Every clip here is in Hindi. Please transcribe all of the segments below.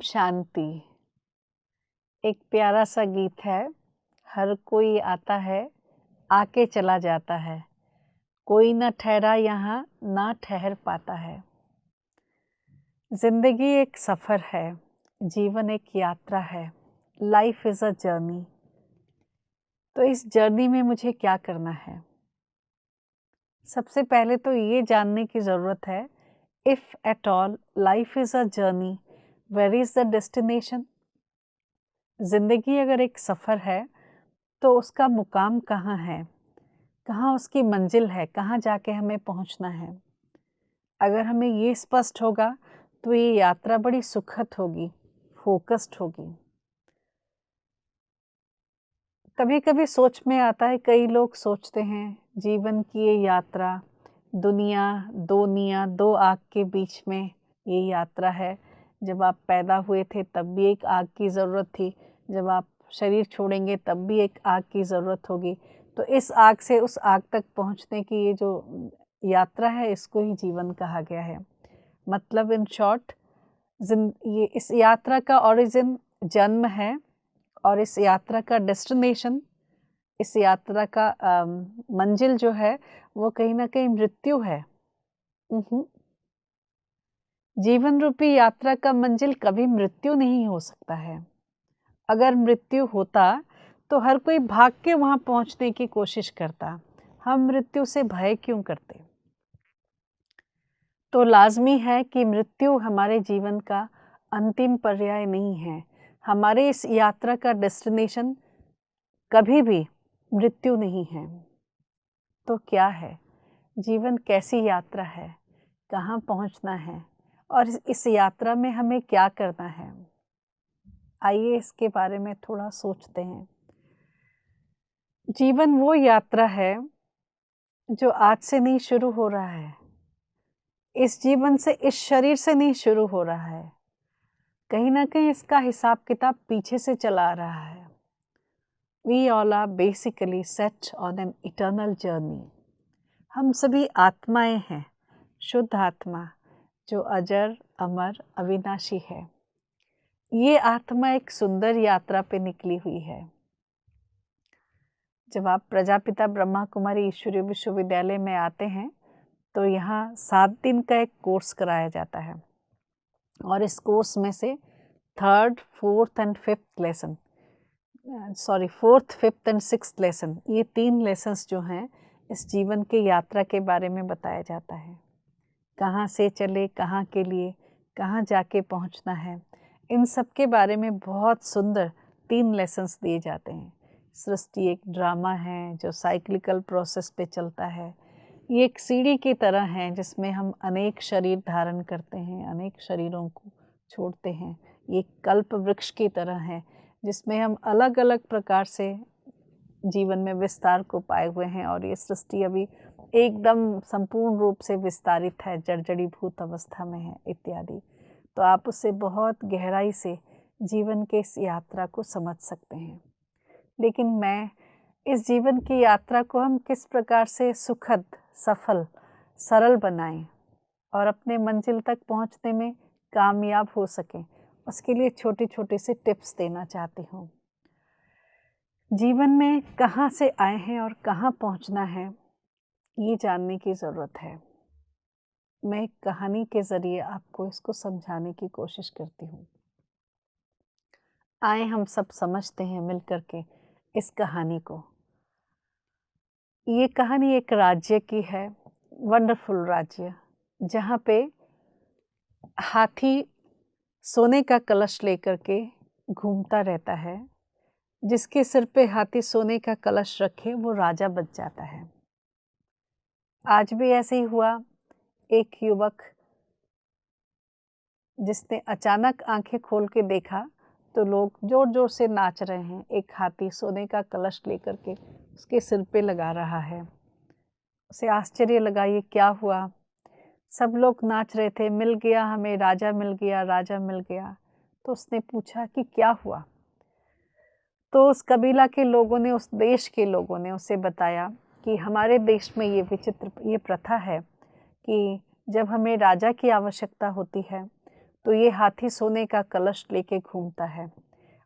शांति एक प्यारा सा गीत है। हर कोई आता है, आके चला जाता है, कोई न ठहरा यहाँ ना ठहर पाता है। जिंदगी एक सफ़र है, जीवन एक यात्रा है, लाइफ इज़ अ जर्नी। तो इस जर्नी में मुझे क्या करना है? सबसे पहले तो ये जानने की ज़रूरत है, if at all life is a journey, where is the destination? ज़िंदगी अगर एक सफ़र है तो उसका मुकाम कहाँ है, कहाँ उसकी मंजिल है, कहाँ जाके हमें पहुँचना है। अगर हमें ये स्पष्ट होगा तो ये यात्रा बड़ी सुखद होगी, फोकस्ड होगी। कभी कभी सोच में आता है, कई लोग सोचते हैं जीवन की ये यात्रा दुनिया दो आग के बीच में ये यात्रा है। जब आप पैदा हुए थे तब भी एक आग की ज़रूरत थी, जब आप शरीर छोड़ेंगे तब भी एक आग की ज़रूरत होगी। तो इस आग से उस आग तक पहुंचने की ये जो यात्रा है, इसको ही जीवन कहा गया है। मतलब इन शॉर्ट, ये इस यात्रा का ओरिजिन जन्म है और इस यात्रा का डेस्टिनेशन, इस यात्रा का मंजिल जो है वो कहीं ना कहीं मृत्यु है। जीवन रूपी यात्रा का मंजिल कभी मृत्यु नहीं हो सकता है। अगर मृत्यु होता तो हर कोई भाग के वहां पहुंचने की कोशिश करता। हम मृत्यु से भय क्यों करते? तो लाजमी है कि मृत्यु हमारे जीवन का अंतिम पर्याय नहीं है। हमारे इस यात्रा का डेस्टिनेशन कभी भी मृत्यु नहीं है। तो क्या है जीवन? कैसी यात्रा है? कहाँ पहुँचना है? और इस यात्रा में हमें क्या करना है? आइए इसके बारे में थोड़ा सोचते हैं। जीवन वो यात्रा है जो आज से नहीं शुरू हो रहा है। इस जीवन से, इस शरीर से नहीं शुरू हो रहा है। कहीं ना कहीं इसका हिसाब किताब पीछे से चला आ रहा है। We all are basically set on an eternal journey. हम सभी आत्माएं हैं, शुद्ध आत्मा जो अजर, अमर, अविनाशी है। ये आत्मा एक सुंदर यात्रा पे निकली हुई है। जब आप प्रजापिता ब्रह्मा कुमारी ईश्वरीय विश्वविद्यालय में आते हैं तो यहाँ 7 दिन का एक कोर्स कराया जाता है और इस कोर्स में से third, fourth and fifth lesson, fourth, fifth and sixth lesson, ये 3 लेसन्स जो हैं इस जीवन की यात्रा के बारे में बताया जाता है। कहाँ से चले, कहाँ के लिए, कहाँ जाके पहुँचना है, इन सब के बारे में बहुत सुंदर 3 लेसन्स दिए जाते हैं। सृष्टि एक ड्रामा है जो साइक्लिकल प्रोसेस पे चलता है। ये एक सीढ़ी की तरह है जिसमें हम अनेक शरीर धारण करते हैं, अनेक शरीरों को छोड़ते हैं। ये कल्प वृक्ष की तरह है जिसमें हम अलग अलग प्रकार से जीवन में विस्तार को पाए हुए हैं और ये सृष्टि अभी एकदम संपूर्ण रूप से विस्तारित है, जर्जरीभूत अवस्था में है इत्यादि। तो आप उससे बहुत गहराई से जीवन के इस यात्रा को समझ सकते हैं। लेकिन मैं इस जीवन की यात्रा को हम किस प्रकार से सुखद, सफल, सरल बनाएं और अपने मंजिल तक पहुंचने में कामयाब हो सकें, उसके लिए छोटे छोटे से टिप्स देना चाहती हूँ। जीवन में कहाँ से आए हैं और कहाँ पहुंचना है, ये जानने की ज़रूरत है। मैं एक कहानी के ज़रिए आपको इसको समझाने की कोशिश करती हूँ। आए हम सब समझते हैं मिल कर के इस कहानी को। ये कहानी एक राज्य की है, वंडरफुल राज्य, जहाँ पे हाथी सोने का कलश लेकर के घूमता रहता है। जिसके सिर पे हाथी सोने का कलश रखे वो राजा बन जाता है। आज भी ऐसे ही हुआ। एक युवक जिसने अचानक आंखें खोल के देखा तो लोग जोर जोर से नाच रहे हैं। एक हाथी सोने का कलश लेकर के उसके सिर पे लगा रहा है। उसे आश्चर्य लगा, ये क्या हुआ? सब लोग नाच रहे थे, मिल गया हमें, राजा मिल गया, राजा मिल गया। तो उसने पूछा कि क्या हुआ? तो उस कबीला के लोगों ने, उस देश के लोगों ने उसे बताया कि हमारे देश में ये विचित्र, ये प्रथा है कि जब हमें राजा की आवश्यकता होती है तो ये हाथी सोने का कलश लेके घूमता है,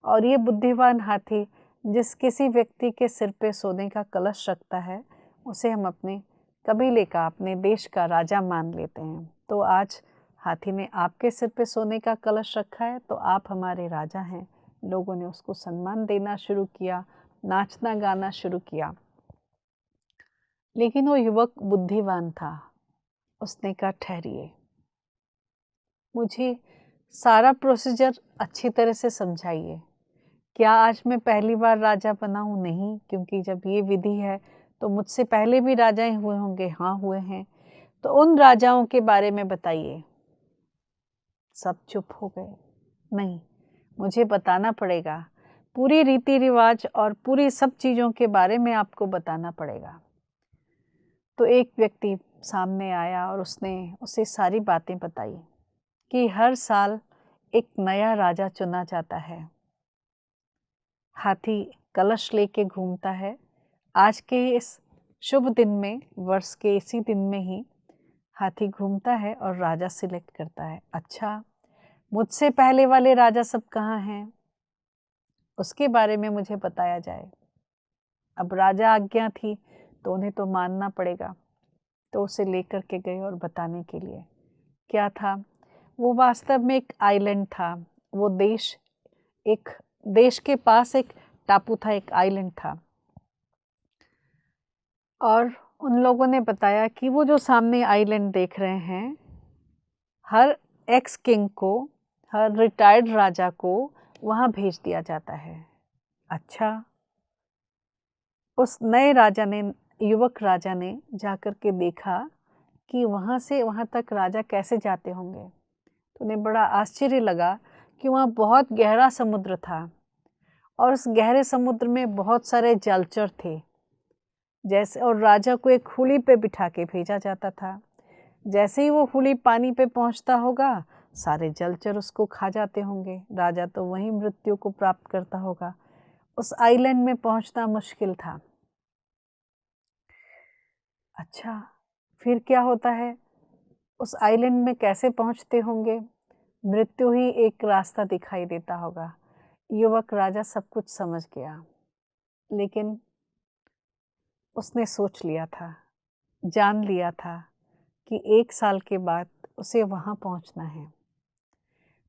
और ये बुद्धिमान हाथी जिस किसी व्यक्ति के सिर पे सोने का कलश रखता है, उसे हम अपने कबीले का, अपने देश का राजा मान लेते हैं। तो आज हाथी ने आपके सिर पे सोने का कलश रखा है, तो आप हमारे राजा हैं। लोगों ने उसको सम्मान देना शुरू किया, नाचना गाना शुरू किया। लेकिन वो युवक बुद्धिमान था। उसने कहा, ठहरिए, मुझे सारा प्रोसीजर अच्छी तरह से समझाइए। क्या आज मैं पहली बार राजा बना हूँ? नहीं, क्योंकि जब ये विधि है तो मुझसे पहले भी राजाएं हुए होंगे। हाँ, हुए हैं। तो उन राजाओं के बारे में बताइए। सब चुप हो गए। नहीं, मुझे बताना पड़ेगा, पूरी रीति रिवाज और पूरी सब चीज़ों के बारे में आपको बताना पड़ेगा। तो एक व्यक्ति सामने आया और उसने उसे सारी बातें बताई कि हर साल एक नया राजा चुना जाता है। हाथी कलश लेके घूमता है। आज के इस शुभ दिन में, वर्ष के इसी दिन में ही हाथी घूमता है और राजा सिलेक्ट करता है। अच्छा, मुझसे पहले वाले राजा सब कहाँ हैं? उसके बारे में मुझे बताया जाए। अब राजा आज्ञा थी तो उन्हें तो मानना पड़ेगा। तो उसे लेकर के गए और बताने के लिए। क्या था? वो वास्तव में एक आइलैंड था। वो एक देश के पास एक टापू था, एक आइलैंड था। और उन लोगों ने बताया कि वो जो सामने आइलैंड देख रहे हैं, हर एक्स किंग को, हर रिटायर्ड राजा को वहाँ भेज दिया जाता है। अच्छा, उस नए राजा ने, युवक राजा ने जाकर के देखा कि वहाँ से वहाँ तक राजा कैसे जाते होंगे। तो उन्हें बड़ा आश्चर्य लगा कि वहाँ बहुत गहरा समुद्र था और उस गहरे समुद्र में बहुत सारे जलचर थे। जैसे, और राजा को एक हुली पे बिठा के भेजा जाता था। जैसे ही वो हुली पानी पे पहुंचता होगा, सारे जलचर उसको खा जाते होंगे। राजा तो वहीं मृत्यु को प्राप्त करता होगा। उस आइलैंड में पहुंचना मुश्किल था। अच्छा, फिर क्या होता है? उस आइलैंड में कैसे पहुंचते होंगे? मृत्यु ही एक रास्ता दिखाई देता होगा। युवक राजा सब कुछ समझ गया, लेकिन उसने सोच लिया था, जान लिया था कि 1 साल के बाद उसे वहाँ पहुँचना है।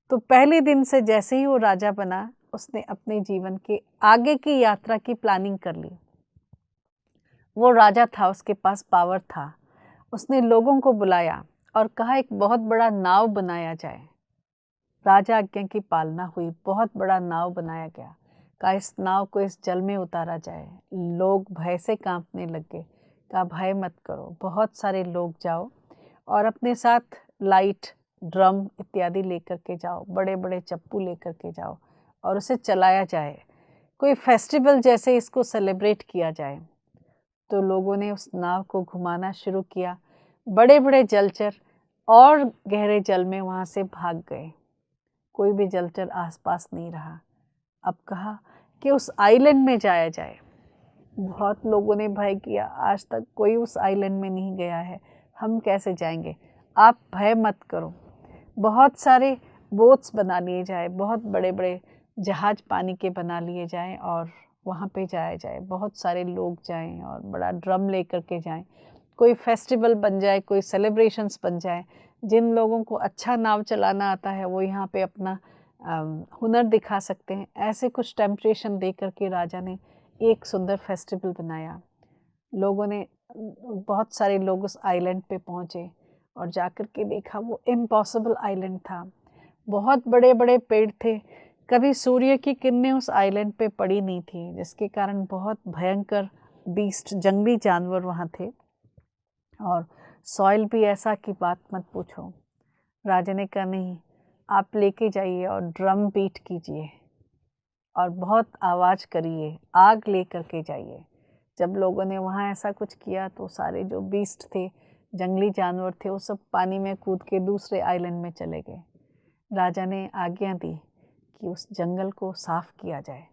तो पहले दिन से जैसे ही वो राजा बना, उसने अपने जीवन के आगे की यात्रा की प्लानिंग कर ली। वो राजा था, उसके पास पावर था। उसने लोगों को बुलाया और कहा एक बहुत बड़ा नाव बनाया जाए। राजा आज्ञा की पालना हुई, बहुत बड़ा नाव बनाया गया। कहा इस नाव को इस जल में उतारा जाए। लोग भय से कांपने लगे। कहा भय मत करो, बहुत सारे लोग जाओ और अपने साथ लाइट, ड्रम इत्यादि लेकर के जाओ, बड़े बड़े चप्पू लेकर के जाओ और उसे चलाया जाए। कोई फेस्टिवल जैसे इसको सेलिब्रेट किया जाए। तो लोगों ने उस नाव को घुमाना शुरू किया। बड़े बड़े जलचर और गहरे जल में वहाँ से भाग गए। कोई भी जलचर आसपास नहीं रहा। अब कहा कि उस आइलैंड में जाया जाए। बहुत लोगों ने भय किया, आज तक कोई उस आइलैंड में नहीं गया है, हम कैसे जाएंगे? आप भय मत करो, बहुत सारे बोट्स बना लिए जाए, बहुत बड़े बड़े जहाज पानी के बना लिए जाएं और वहाँ पे जाया जाए। बहुत सारे लोग जाएं और बड़ा ड्रम लेकर के जाएं। कोई फेस्टिवल बन जाए, कोई सेलिब्रेशंस बन जाए। जिन लोगों को अच्छा नाव चलाना आता है वो यहाँ पे अपना हुनर दिखा सकते हैं। ऐसे कुछ टेम्पटेशन दे करके राजा ने एक सुंदर फेस्टिवल बनाया। लोगों ने, बहुत सारे लोग उस आइलैंड पे पहुँचे और जाकर के देखा वो इम्पॉसिबल आइलैंड था। बहुत बड़े बड़े पेड़ थे, कभी सूर्य की किरणें उस आइलैंड पे पड़ी नहीं थी, जिसके कारण बहुत भयंकर बीस्ट, जंगली जानवर वहाँ थे। और सॉइल भी ऐसा कि बात मत पूछो। राजा ने कहा नहीं, आप लेके जाइए और ड्रम बीट कीजिए और बहुत आवाज़ करिए, आग लेकर के जाइए। जब लोगों ने वहाँ ऐसा कुछ किया तो सारे जो बीस्ट थे, जंगली जानवर थे, वो सब पानी में कूद के दूसरे आइलैंड में चले गए। राजा ने आज्ञा दी कि उस जंगल को साफ किया जाए।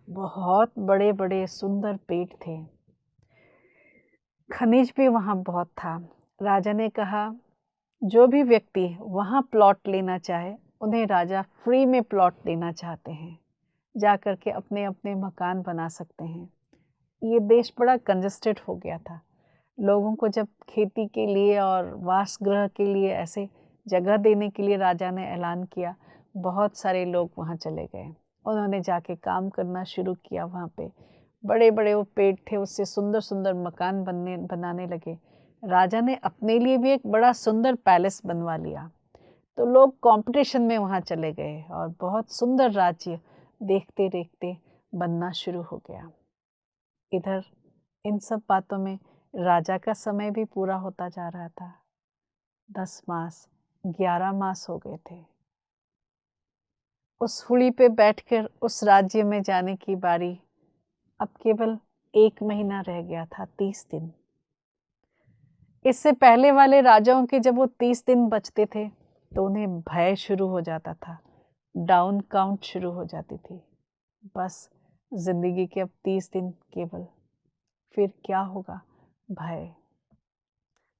बहुत बड़े बड़े सुंदर पेड़ थे, खनिज भी वहाँ बहुत था। राजा ने कहा जो भी व्यक्ति वहाँ प्लॉट लेना चाहे उन्हें राजा फ्री में प्लॉट देना चाहते हैं, जा कर के अपने अपने मकान बना सकते हैं। ये देश बड़ा कंजस्टेड हो गया था। लोगों को जब खेती के लिए और वासगृह के लिए ऐसे जगह देने के लिए राजा ने ऐलान किया, बहुत सारे लोग वहाँ चले गए। उन्होंने जाके काम करना शुरू किया। वहाँ पे बड़े बड़े वो पेड़ थे, उससे सुंदर सुंदर मकान बनाने लगे। राजा ने अपने लिए भी एक बड़ा सुंदर पैलेस बनवा लिया। तो लोग कंपटीशन में वहाँ चले गए और बहुत सुंदर राज्य देखते देखते बनना शुरू हो गया। इधर इन सब बातों में राजा का समय भी पूरा होता जा रहा था। 10 मास 11 मास हो गए थे। उस हुड़ी पे बैठकर उस राज्य में जाने की बारी अब केवल 1 महीना रह गया था, 30 दिन। इससे पहले वाले राजाओं के जब वो 30 दिन बचते थे तो उन्हें भय शुरू हो जाता था, डाउन काउंट शुरू हो जाती थी। बस जिंदगी के अब 30 दिन केवल, फिर क्या होगा, भय।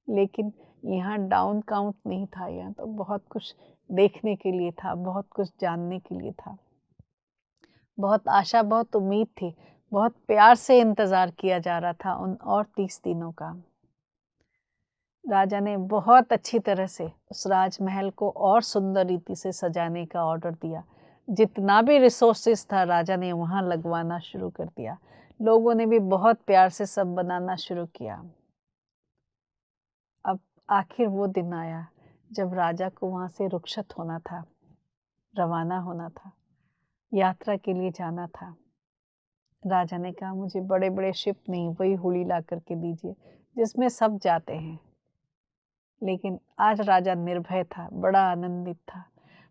लेकिन यहाँ डाउन काउंट नहीं था, यहाँ तो बहुत कुछ देखने के लिए था, बहुत कुछ जानने के लिए था। बहुत आशा, बहुत उम्मीद थी, बहुत प्यार से इंतज़ार किया जा रहा था उन और 30 दिनों का। राजा ने बहुत अच्छी तरह से उस राजमहल को और सुंदर रीति से सजाने का ऑर्डर दिया। जितना भी रिसोर्सेस था राजा ने वहाँ लगवाना शुरू कर दिया। लोगों ने भी बहुत प्यार से सब बनाना शुरू किया। अब आखिर वो दिन आया जब राजा को वहाँ से रुखसत होना था, रवाना होना था, यात्रा के लिए जाना था। राजा ने कहा, मुझे बड़े बड़े शिप नहीं, वही हुड़ी ला करके दीजिए जिसमें सब जाते हैं। लेकिन आज राजा निर्भय था, बड़ा आनंदित था।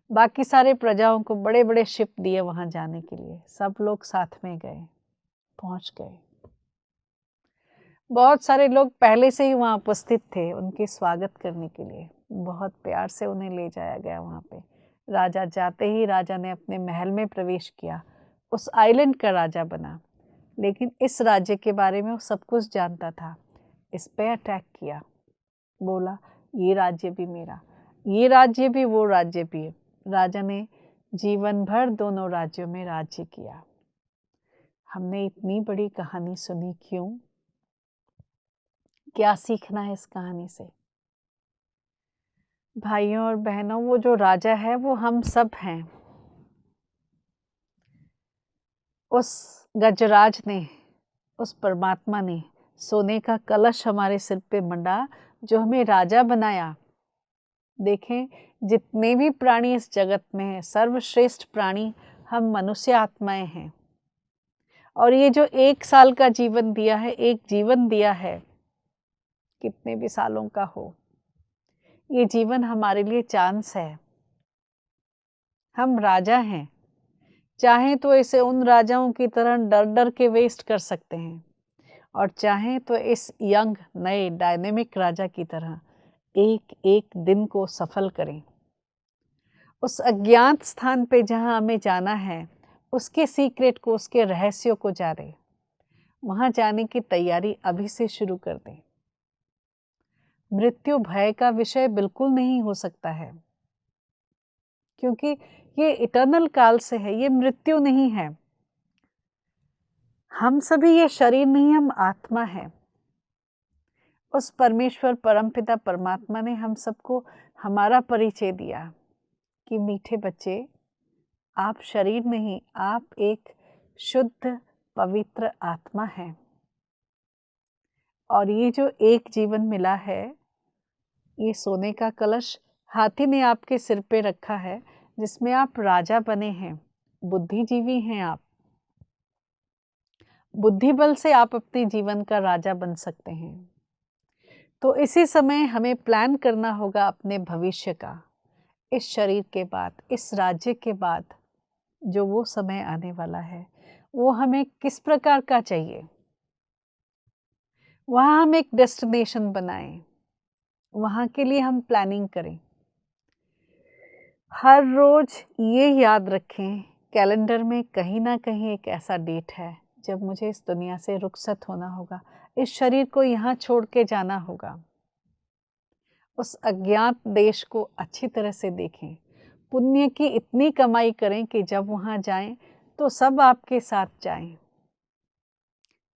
बाकी सारे प्रजाओं को बड़े बड़े शिप दिए वहाँ जाने के लिए। सब लोग साथ में गए, पहुँच गए। बहुत सारे लोग पहले से ही वहाँ उपस्थित थे उनके स्वागत करने के लिए। बहुत प्यार से उन्हें ले जाया गया वहाँ पे। राजा जाते ही राजा ने अपने महल में प्रवेश किया, उस आइलैंड का राजा बना। लेकिन इस राज्य के बारे में वो सब कुछ जानता था। इस पे अटैक किया, बोला ये राज्य भी मेरा, ये राज्य भी, वो राज्य भी। राजा ने जीवन भर दोनों राज्यों में राज्य किया। हमने इतनी बड़ी कहानी सुनी, क्यों? क्या सीखना है इस कहानी से? भाइयों और बहनों, वो जो राजा है वो हम सब हैं। उस गजराज ने, उस परमात्मा ने सोने का कलश हमारे सिर पे मंडा, जो हमें राजा बनाया। देखें, जितने भी प्राणी इस जगत में हैं, सर्वश्रेष्ठ प्राणी हम मनुष्य आत्माएं हैं। और ये जो 1 साल का जीवन दिया है, एक जीवन दिया है, कितने भी सालों का हो, ये जीवन हमारे लिए चांस है। हम राजा हैं, चाहें तो इसे उन राजाओं की तरह डर डर के वेस्ट कर सकते हैं, और चाहें तो इस यंग नए डायनेमिक राजा की तरह एक एक दिन को सफल करें। उस अज्ञात स्थान पे जहाँ हमें जाना है, उसके सीक्रेट को, उसके रहस्यों को जाने। वहाँ जाने की तैयारी अभी से शुरू कर दें। मृत्यु भय का विषय बिल्कुल नहीं हो सकता है, क्योंकि ये इटर्नल काल से है, ये मृत्यु नहीं है। हम सभी ये शरीर नहीं, हम आत्मा है। उस परमेश्वर परमपिता परमात्मा ने हम सबको हमारा परिचय दिया कि मीठे बच्चे, आप शरीर नहीं, आप एक शुद्ध पवित्र आत्मा हैं। और ये जो एक जीवन मिला है, ये सोने का कलश हाथी ने आपके सिर पे रखा है, जिसमें आप राजा बने हैं, बुद्धिजीवी हैं आप। बुद्धि बल से आप अपने जीवन का राजा बन सकते हैं। तो इसी समय हमें प्लान करना होगा अपने भविष्य का। इस शरीर के बाद, इस राज्य के बाद जो वो समय आने वाला है, वो हमें किस प्रकार का चाहिए। वहाँ हम एक डेस्टिनेशन बनाएं, वहाँ के लिए हम प्लानिंग करें। हर रोज ये याद रखें, कैलेंडर में कहीं ना कहीं एक ऐसा डेट है जब मुझे इस दुनिया से रुखसत होना होगा, इस शरीर को यहाँ छोड़ के जाना होगा। उस अज्ञात देश को अच्छी तरह से देखें, पुण्य की इतनी कमाई करें कि जब वहाँ जाएं तो सब आपके साथ जाएं,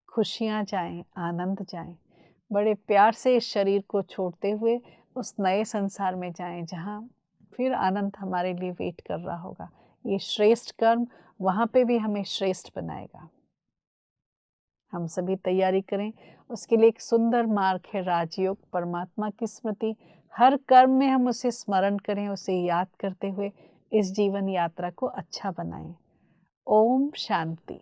खुशियाँ जाएं, आनंद जाएं, बड़े प्यार से इस शरीर को छोड़ते हुए उस नए संसार में जाएं जहाँ फिर आनंद हमारे लिए वेट कर रहा होगा। ये श्रेष्ठ कर्म वहाँ पे भी हमें श्रेष्ठ बनाएगा। हम सभी तैयारी करें, उसके लिए एक सुंदर मार्ग है राजयोग, परमात्मा की स्मृति। हर कर्म में हम उसे स्मरण करें, उसे याद करते हुए इस जीवन यात्रा को अच्छा बनाएं। ओम शांति।